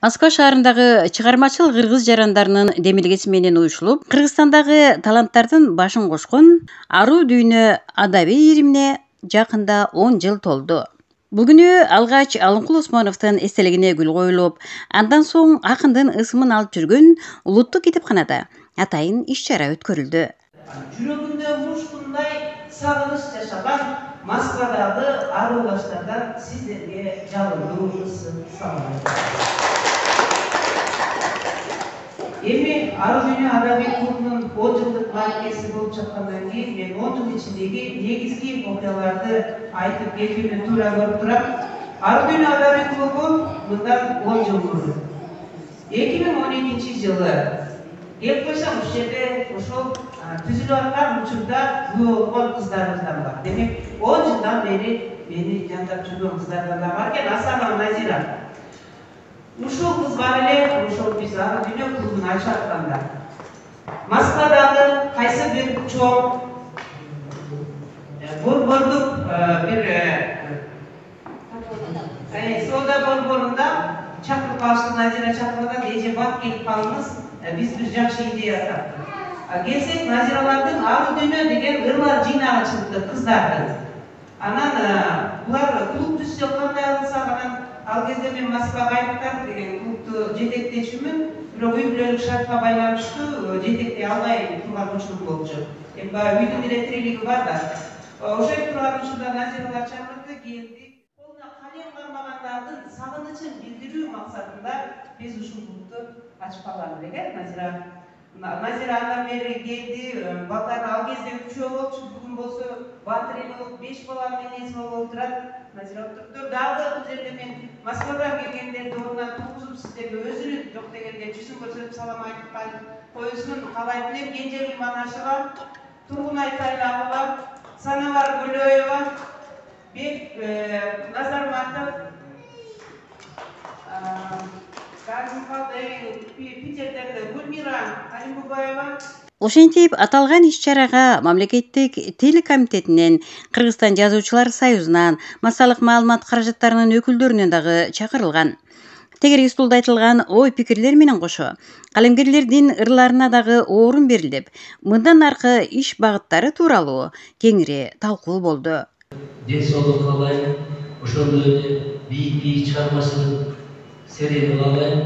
Москва шаарындагы чыгармачыл кыргыз жарандарынын демилгеси менен уюшулуп, Кыргызстандагы таланттардын башын кошкон Аруу дүйнө адабий иримине жакында 10 жыл толду. Бул күнү алгач Алымкул Осмоновдун эстелигине гүл коюлуп, андан соң акындын ысымын алып жүргөн улуттук китепканада атайын иш-чара өткөрүлдү. Жүрөгүндө мушкундай сагыныч жашаган Москвадагы аруудаштардан сиздерге жалындырууңуз салам. Эми Аруу дүйнө адабий клубунун 10 жылдык маекеси болуп жаткандан кийин мен 10 жыл ичиндеги негизги окуяларды айтып кетүүнү туура көрүп турам. Аруу дүйнө адабий клубу мындан 10 жыл мурун 2012 жылы келип койсоң ушул жерде ошол түзүлүп аткан учурда күбө болгон кыздарыбыздан бар. Демек 10 жылдан бери мени жантап жүргөн кыздардан да бар экен. Асана Назира. Ушул кыз бар эле, ошол биз Аруу дүйнө клубун ачып атканда. Москвадагы кайсы бир чоң борбордук бир соода борборунда чакырып калышты, Назира чакырганда эже бак келип калыңыз, биз бир жакшы идея таптык. Келсек, Назиралардын Аруу дүйнө деген ырлар жыйнагы чыкты кыздардын. Анан булар клуб түзсө кандай кылсак, анан ал кезде мен Москва Гайдыктар деген клубду жетектечүмүн, бирок үй бүлөлүк шартка байланыштуу жетектей албай турган учурум болчу. Эми баягы үйдүн эле тирилиги бар да. Ошентип турган учурда Назиралар чакырды, келди. Колуна калем кармагандардын сагынычын билдирүү максатында биз ушул клубду ачып калган элек, Назира андан бери келди, балдар ал кезде 3 болчу, бүгүн болсо батыр эне болуп 5 баланын энеси болуп турат. Назира отуруптур. Дагы бул жерде мен Москвадан келгендерди ордунан тургузуп, сиздерге өзүнүн жок дегенде жүзүн көрсөтүп салам айтып коюшун каалайт элем. Кенжегүл Манашева, Тургунай Тайлакова, Санабар Гөлөева, Бек Назарматов, Питерден Гүлмира Алимбубаева. Ошентип аталган иш-чарага мамлекеттик тил комитетинен, Кыргызстан жазуучулар союзунан, массалык маалымат каражаттарынын өкүлдөрүнөн дагы чакырылган. Тегерги стулда айтылган ой-пикирлер менен кошо калемгерлердин ырларына дагы орун берилип, мындан аркы иш багыттары тууралуу кеңири талкуу болду. Ден соолук каалайм, ошондой эле бийик чыгармачылык серени каалайм,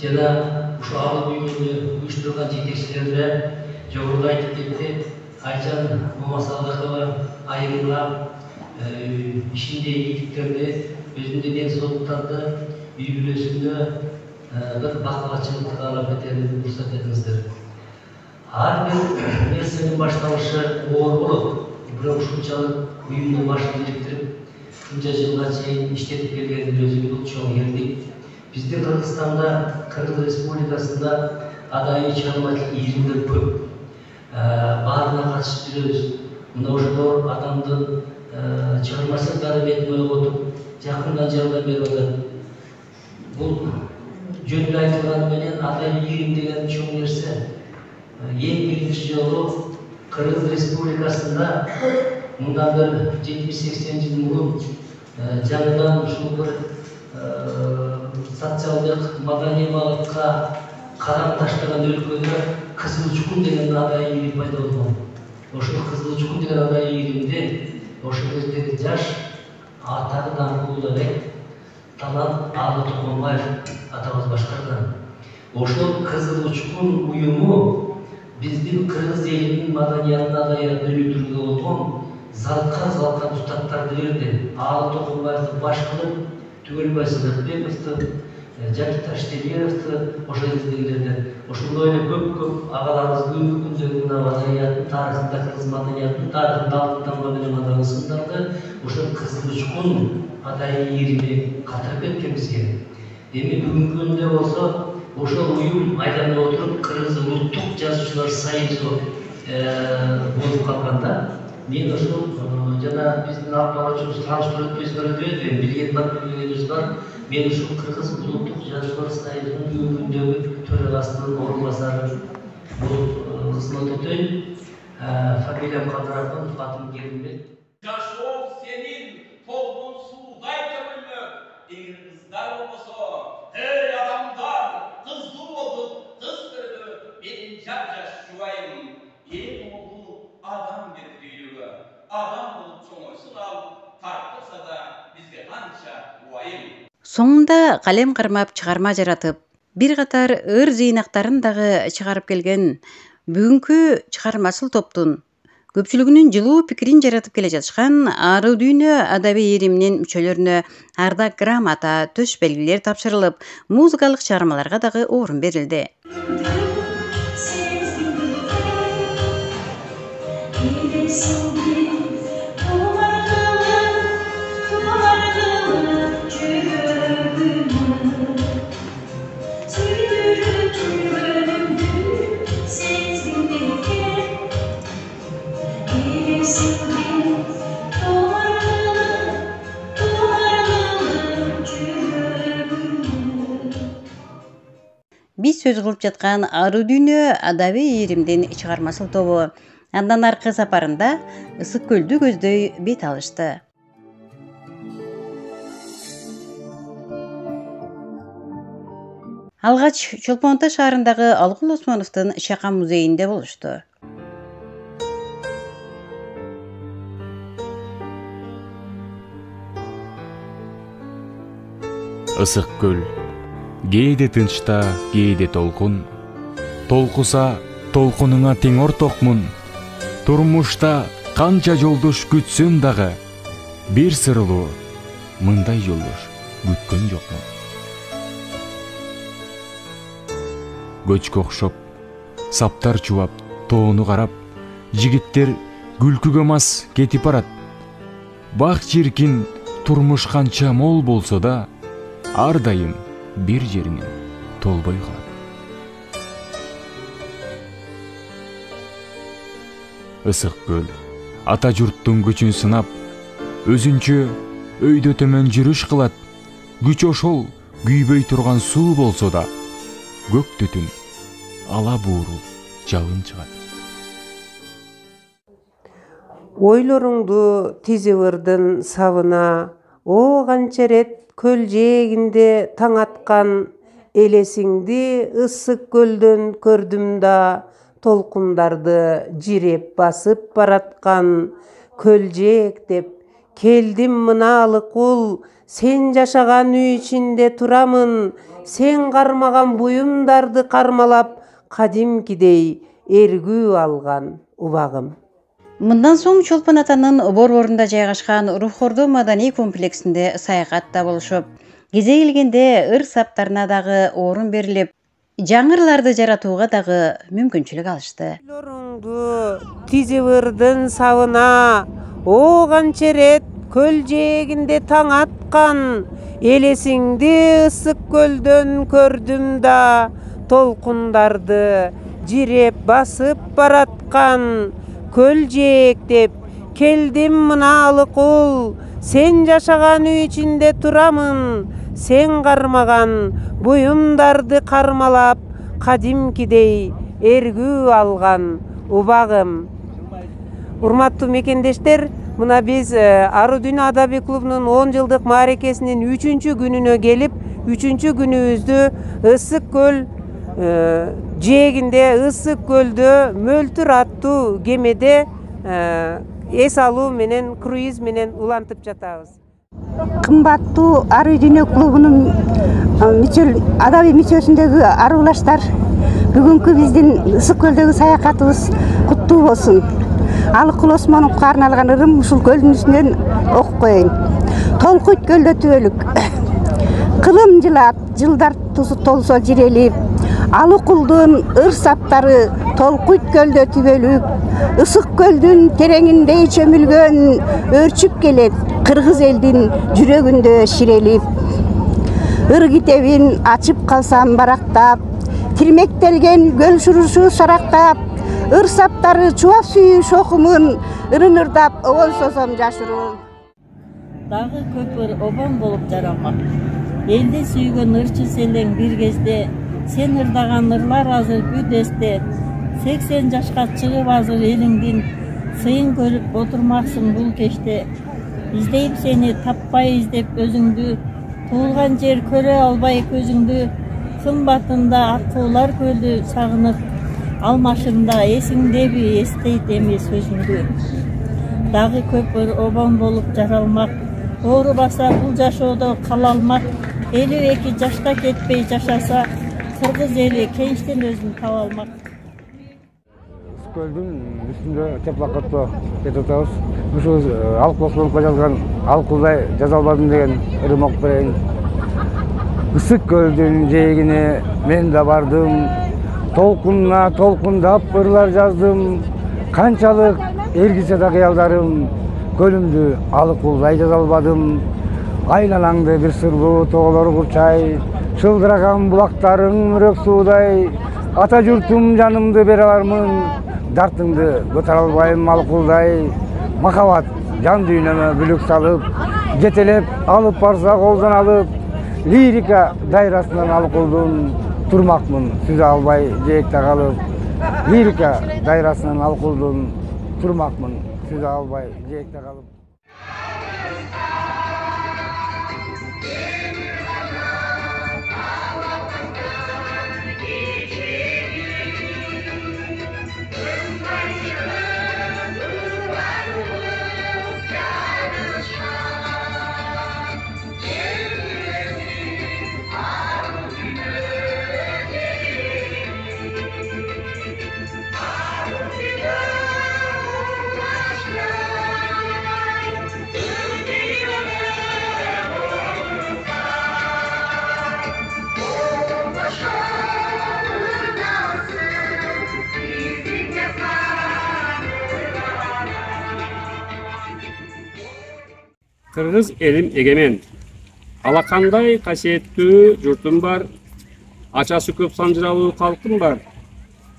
жана ушу Аруу дүйнөнү уюштурган жетекчилерге жогоруда айтып кетти, Айжан Момасалыкова айымга ишинде ийгиликтерди, өзүндө ден соолуктарды, үй бүлөсүндө бир бакубатчылыкты каалап кетерин уруксат этиңиздер. Ар бир нерсенин башталышы оор болот, бирок ушунчалык уюмдун башын бириктирип, мынча жылга чейин иштетип келгендин өзү бул чоң эрдик. Биздин Кыргызстанда, Кыргыз Республикасында адайы чыгармачылык иримдер көп. Баарына катышып жүрөбүз. Мына ошолор адамдын чыгармачылыктары бетин ойлоп отуруп, жакындан жардам берип атат. Бул жөнүндө айтылганы менен адайы ирим деген чоң нерсе. Эң биринчи жолу Кыргыз Республикасында мындан бир 70-80 жыл мурун жаңыдан ушул бир социалдык маданий багытка кадам таштаган өлкөдө Кызыл Чукун деген адайы ирим пайда болгон. Ошол Кызыл Чукун деген адайы иримди ошол кездеги жаш атагы даңкуу элек талант Алы Токонбаев атабыз башкарган. Ошол Кызыл Чукун уюму биздин кыргыз элинин маданиятына даяр өнүктүрүүгө болгон залка тутаттарды берди. Алы Токонбаевди баш кылып, Түгөлбай Сыдыкбековду, Жакит Таштемировду, ошол кездегилерден, ошондой эле көп агаларыбыз бүгүнкү күндөгү мына маданияттын тарыхында, кыргыз маданиятынын тарыхында алтын тамга менен аталган сындарды ошол Кызыл Чукун адайы ирими катырып кеткен бизге. Эми бүгүнкү күндө болсо ошол уюм айланып отуруп Кыргыз улуттук жазуучулар союзу болуп калганда, мен ошол жана биздин алып баруучубуз тааныштырып өтпөйсүңөр, билген бар, билбегенибиз бар. Мен ушул Кыргыз улуттук жазуучулар союзунун бүгүнкү күндөгү төрагасынын орун басары болуп кызмат өтөйм. Фамилиям Кадыракулов, атым Келимбек. Жашоо сенин толгун суудай көмүлмөк. Эгер кыздар болбосо, эй адам канча убайым. Соңында калем кармап чыгарма жаратып, бир катар ыр жыйнактарын дагы чыгарып келген бүгүнкү чыгармачыл топтун көпчүлүгүнүн жылуу пикирин жаратып келе жатышкан Аруу дүйнө адабий ириминин мүчөлөрүнө ардак грамота, төш белгилер тапшырылып, музыкалык чыгармаларга дагы орун берилди. Биз сөз кылып жаткан Аруу дүйнө адабий иримдин чыгармачыл тобу андан аркы сапарында Ысык көлдү көздөй бет алышты. Алгач Чолпон Ата шаарындагы Алыкул Осмоновдун Чака музейинде болушту. Ысык көл кээде тынчта, кээде толкун, толкуса толкунуңа тең ортокмун. Турмушта канча жолдош күтсөм дагы, бир сырылуу мындай жолдош күткөн жокмун. Көчкө окшоп, саптар чубап, тоону карап, жигиттер күлкүгө мас кетип барат. Бак чиркин турмуш канча мол болсо да, ар дайым бир жериңе толбой калат. Ысык көл ата журттун күчүн сынап, өзүнчө өйдө төмөн жүрүш кылат. Күч ошол күйбөй турган суу болсо да, көк түтүн ала буурул жалын чыгат. Ойлоруңду тизип ырдын сабына, о канча рет көл жээгинде таң аткан, элесиңди ысык көлдөн көрдүм да, толкундарды жиреп басып бараткан. Көл жээк деп келдим мына Алыкул, сен жашаган үй ичинде турамын, сен кармаган буюмдарды кармалап, кадимкидей эргүү алган убагым. Мындан соң Чолпон Атанын борборунда жайгашкан Рухордо маданий комплексинде саякатта болушуп, кезе келгенде ыр саптарына дагы орун берилип, жаңырларды жаратууга дагы мүмкүнчүлүк алышты. Ойлоруңду тизип ырдын сабына, о канча рет көл жээгинде таң аткан, элесиңди ысык көлдөн көрдүм да, толкундарды жиреп басып бараткан. Көл жээк деп келдим мына Алыкул, сен жашаган үй ичинде турамын, сен кармаган буюмдарды кармалап, кадимкидей эргүү алган убагым. Урматтуу мекендештер, мына биз Аруу дүйнө адабий клубунун 10 жылдык мааракесинин 3-чү күнүнө келип, 3-чү күнүбүздү Ысык көл жээгинде, Ысык көлдө Мөлтүр аттуу кемеде эс алуу менен, круиз менен улантып жатабыз. Кымбаттуу Аруу дүйнө клубунун адабий мүчөсүндөгү аруулаштар, бүгүнкү биздин Ысык көлдөгү саякатыбыз куттуу болсун. Алыкул Осмоновго арналган ырым ушул көлдүн үстүнөн окуп коеюн. Толкут көлдө түбөлүк, кылым жылап, жылдар толсо жирелип, Алыкулдун ыр саптары толкут көлдө түбөлүк, Ысык көлдүн тереңинде чөмүлгөн, өрчүп келет кыргыз элдин жүрөгүндө ширелип. Ыр китебин ачып калсам барактап, тирмектелген көл шурушу сарактап, ыр саптары чубап сүйүш окумун, ырын ырдап обон сосом жашыруун. Дагы көп ыр обон болуп жаралмак. Элди сүйгөн ырчы селең бир кезде, сен ырдаган ырлар азыр бүт эсте. 80 жашка чыгып азыр элиңдин сыйын көрүп отурмаксың бул кечте. Издейм сени таппай издеп өзүңдү, туулган жер көрө албай көзүңдү. Кымбатында аккуулар көлдү сагынып, алмашында эсиңдеби эстейт эми сөзүңдү. Дагы көп ыр обон болуп жаралмак. оорубаса бул жашоодо кала алмак. 52 жашка кетпей жашаса кыргыз эли кенчтен өзүн таба алмак. Көлдүн үстүндө теплоходдо кетип атабыз. Ушул алкоголдукка жазган алкылдай жаза албадым деген ырмак берейин. Ысык көлдүн жээгине мен да бардым. Толкунуна толкундап ырлар жаздым. Канчалык эргисе да кыялдарым. Көлүмдү алкылдай жаза албадым. Айланаңды бир сырлуу тоолор курчай, чылдыраган булактарың мөрөк суудай. Ата журтум жанымды бере алармын. Дартыңды көтөрө албайм алкылдай. Махабат жан дүйнөмө бүлүк салып, жетелеп алып барса колдон алып, лирика дайрасынан алкылдым, турмакмын сүзө албай жээкте калып. Лирика дайрасынан алкылдым, турмакмын сүзө албай жээкте калып. Kırgız elim egemen. Alakандай kasiyеттүү журтум бар. Ачасы көп санжыралуу калкым бар.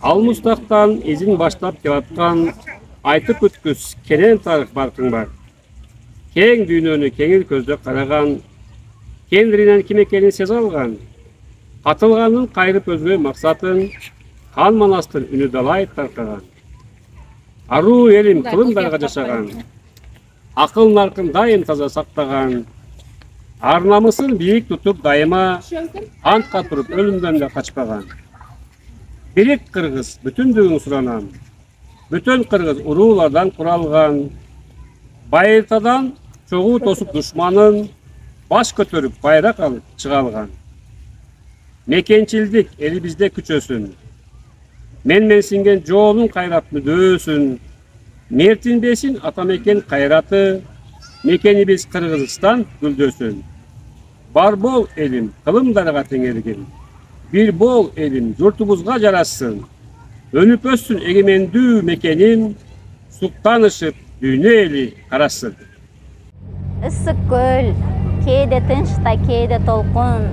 Ал мустактан изин баштап келаткан айтып өткүс кенен тарых баркың бар. Кең дүйнөнү кеңир көздө караган, кендиринен ким экенин сезе алган. Катылганын кайрып өзгө максатын, хан манастыр үнү далай таркаган. Аруу элим кылымдарга жашаган. Акыл наркын дайым таза сактаган. Ар намысын бийик тутуп дайыма, антка туруп өлүмдөн да качпаган. Бирик кыргыз бүтүндүгүн суранам. Бүтүн кыргыз уруулардан куралган. Байыртадан чогуу тосуп душманын, баш көтөрүп байрак алып чыга алган. Мекенчилдик элибизде күчөсүн. Менсинген жоонун кайрат мүдөөсүн. Мертинбесин атамекен кайраты, мекенибиз Кыргызстан гүлдөсүн. Бар бол элим, кылымдарга теңелгин. Бир бол элим, журтубузга жарашсын. Өнүп өссүн эгемендүү мекенин, суктанышып дүйнө эли карашсын. Ысык көл, кээде тынч да кээде толкун.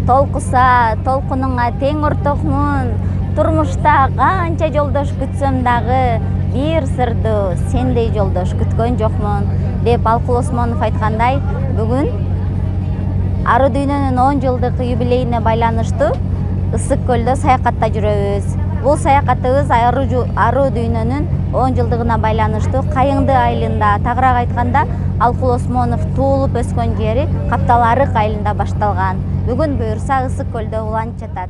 Толкуса, толкунуңа тең ортокмун. Турмушта канча жолдош күтсөм дагы, бир сырды сендей жолдош күткөн жокмун деп Алкул Осмонов айткандай, бүгүн Аруу дүйнөнүн 10 жылдык юбилейине байланыштуу Ысык көлдө саякатта жүрөбүз. Бул саякатыбыз Аруу дүйнөнүн 10 жылдыгына байланыштуу Кайыңды айылында, тагыраак айтканда Алкул Осмонов туулуп өскөн жери Каптал-Арык айылында башталган. Бүгүн буюрса Ысык көлдө уланып жатат.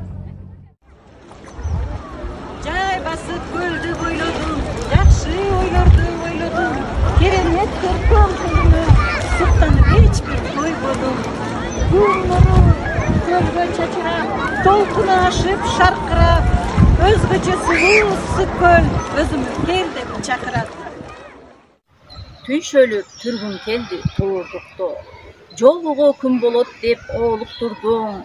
Жай басып көлдү бойлодум, жакшы ойлорду ойлодум. Керемет көркөм фильми, суктанып эч бир койбодум. Күн нуру көлгө чачырап, толкуну ашып шаркырап, өзгөчө сулуу ысык көл өзүмдү кел деп чакырат. Түншөлүп түргүн келди туулдукто, жолуго күн болот деп оолуктурдуң.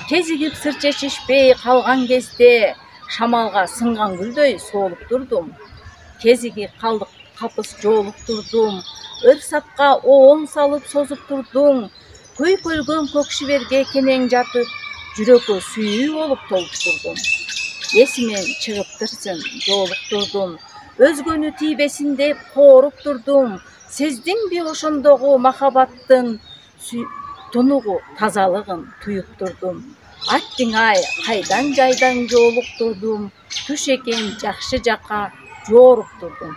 Кезигип сыр чечишпей калган кезде, шамалга сынган гүлдөй соолуп турдум. Кезиги калдык капыс жоолуп турдум. Ырсатка оң салып созуп турдуң. Көйкөлгөн көк шиберге кенең жатып, жүрөгү сүйүү болуп толуп турдум. Эсимен чыгыптырсың, жоолуп турдум. Өзгөнү тийбесин деп кооруп турдум. Сездиңби ошондогу махабаттын тунугу тазалыгын туюп турдум. Аттың ай, кайдан жайдан жоолуп турдум, түш экен жакшы жака жооруп турдум.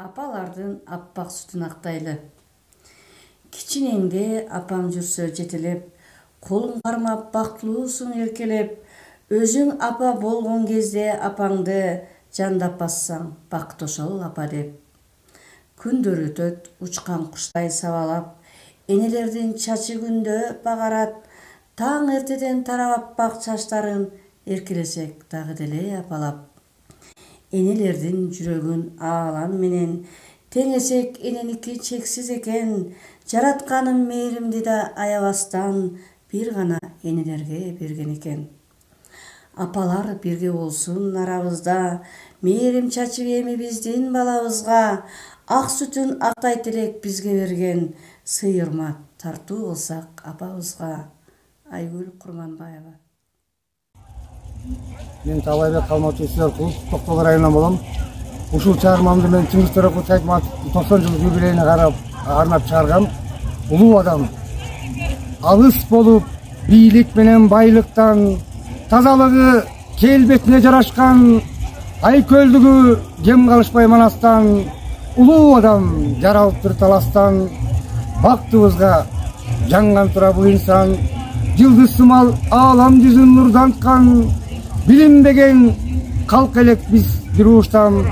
Апалардын аппак сүтүн актайлы. Кичинеңде апаң жүрсө жетелеп, колуң кармап бактылуусуң эркелеп, өзүң апа болгон кезде апаңды жандап бассаң, бакыт ошол апа деп. Күндөр өтөт учкан куштай сабалап, энелердин чачы күндө багарат, таң эртеден тарап аппак чачтарын эркелесек дагы деле апалап. Энелердин жүрөгүн аалан менен теңесек эненики чексиз экен, жаратканым мээримди да аябастан бир гана энелерге берген экен. Апалар бирге болсун арабызда, мээрим чачып эми биздин балабызга, ак сүтүн актай телек бизге берген, сыйырмат тартуу кылсак апабызга. Айгүл Курманбаева. Мен Талайбек Калматов Исеркулов, Токтогул районунан болом. Ушул чыгармамды мен Чыңгыз Төрөкулов Айтматов 90 жыл юбилейине арнап чыгаргам. Улуу адам. Алыс болуп, бийлик менен байлыктан, тазалыгы келбетине жарашкан, айкөлдүгү кем калышпай манастан, улуу адам жаралыптыр таластан, бактыбызга жанган тура бул инсан, жылдыз сымал аалам жүзүн нурданткан, билинбеген калк элек биз бир ууштан,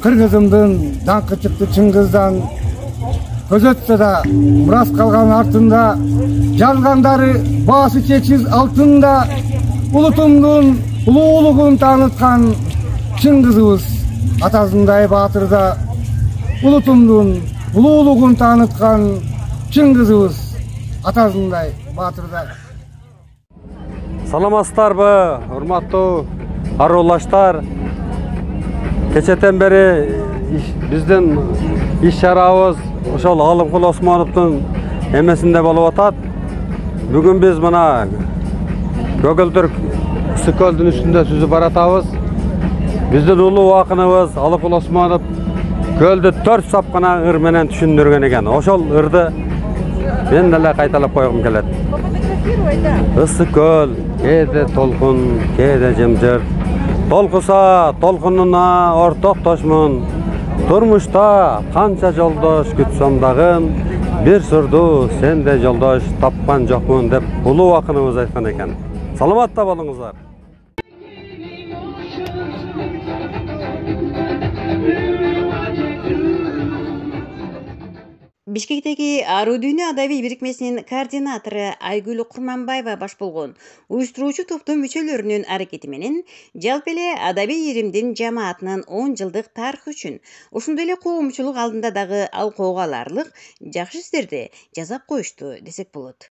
кыргызымдын даңкы чыкты Чыңгыздан, көз өтсө да мурас калган артында, жазгандары баасы чексиз алтында, улутумдун улуулугун тааныткан Чыңгызыбыз атасындай баатырда, улутумдун улуулугун тааныткан Чыңгызыбыз атасындай баатырда. Саламатсыздарбы, урматтуу арулаштар. Кечетен бери биздин иш чарабыз ошол Алымкул Осмоновдун эмесинде болуп атат. Бүгүн биз мына Көгөлтүрк Ысык көлдүн үстүндө сүзүп баратабыз. Биздин улуу акыныбыз Алымкул Осмонов көлдү 4 сапкана ыр менен түшүндүргөн экен. Ошол ырды мен деле кайталап койгум келет. Ысык көл, кээде толкун, кээде жымжыр. Толкуса толкунуна ортоктошмун. Турмушта канча жолдош күтсөм дагы, бир сурду сенде жолдош тапкан жокмун деп улуу акыныбыз айткан экен. Саламатта болуңуздар. Бишкектеги Аруу Дүйнө адабий бирикмесинин координатору Айгүл Курманбаева баш болгон уюштуруучу топтун мүчөлөрүнүн аракети менен жалпы эле адабий иримдин жамаатынын 10 жылдык тарыхы үчүн ошондой эле коомчулук алдында дагы алкоого аларлык жакшы иштерди жасап коюшту десек болот.